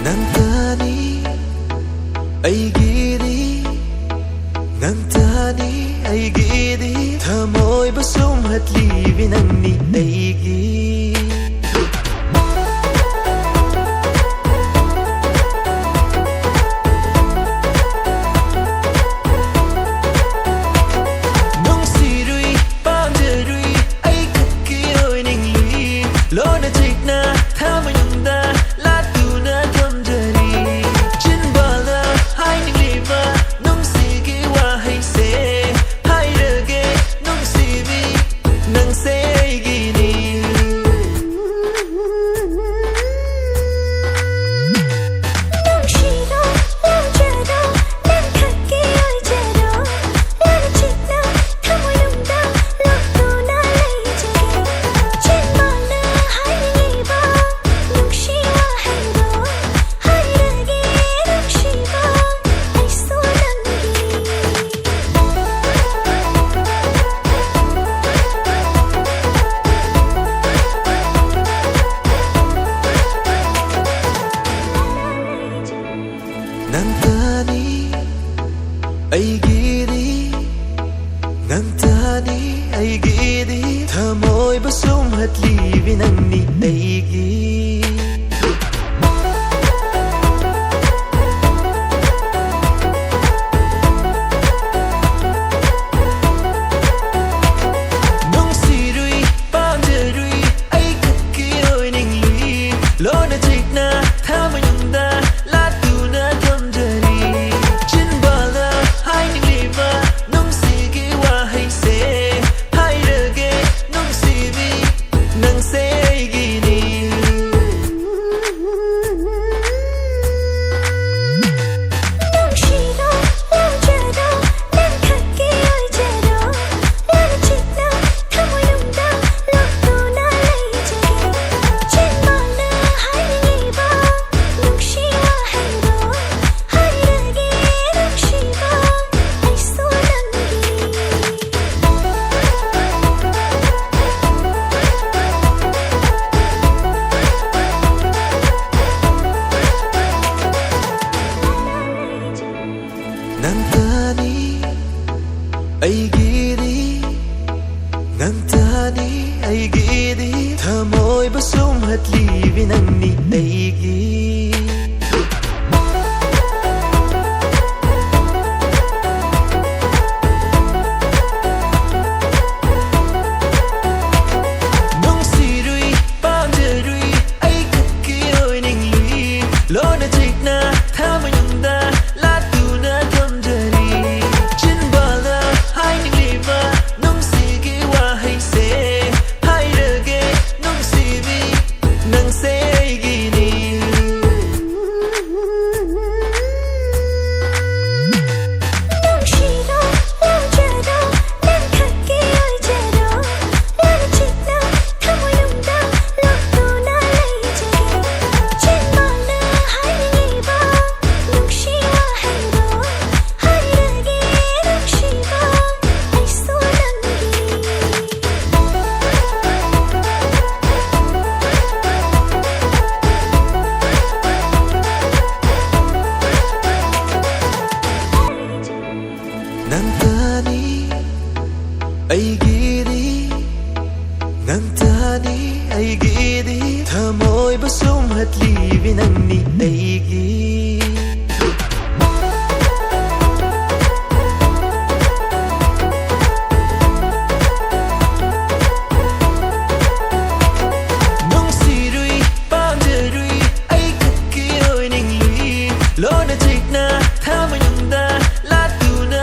Nantani aigidi Nantani aigidi Thamoy basum hatli binangni aigi Nantani aigidi Nantani aigidi Thamoy basum hatli binangni aigi Nungsirui pamjarui ai khakki oi ningli Lona chikna thamayungda latuna Nantani aigidi Nantani aigidi Thamoy basum hatli binangni aigi Nungsirui pamjarui ai khakki oi ningli Lona chikna thamayungda latuna Nantani aigidi Nantani aigidi Thamoy basum hatli binangni aigi Nungsirui pamjarui ai khakki oi ningli Lona chikna thamayungda latuna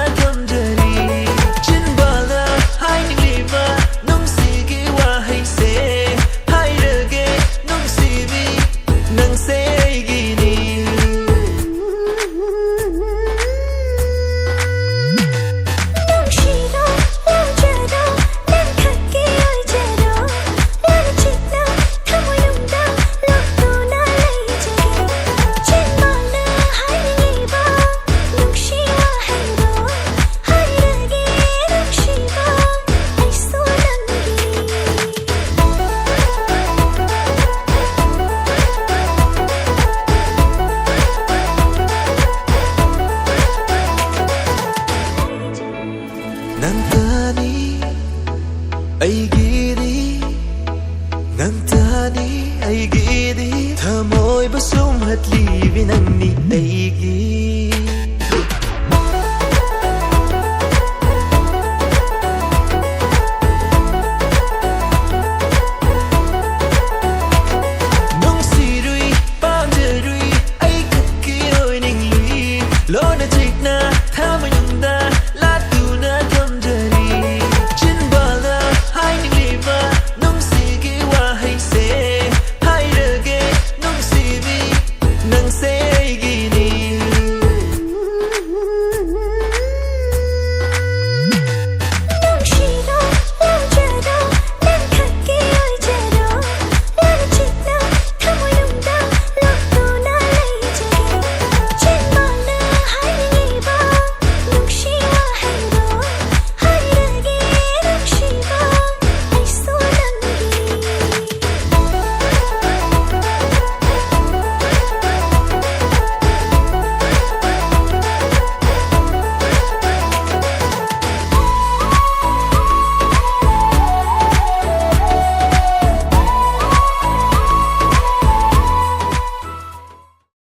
Nang say gini ꯅꯪꯇꯅꯤ ꯑꯩꯒꯤꯗꯤ ꯊꯃꯣꯏꯕꯨ ꯁꯨꯝꯍꯠꯂꯤꯕꯤ ꯅꯪꯅꯤ ꯑꯩꯒꯤ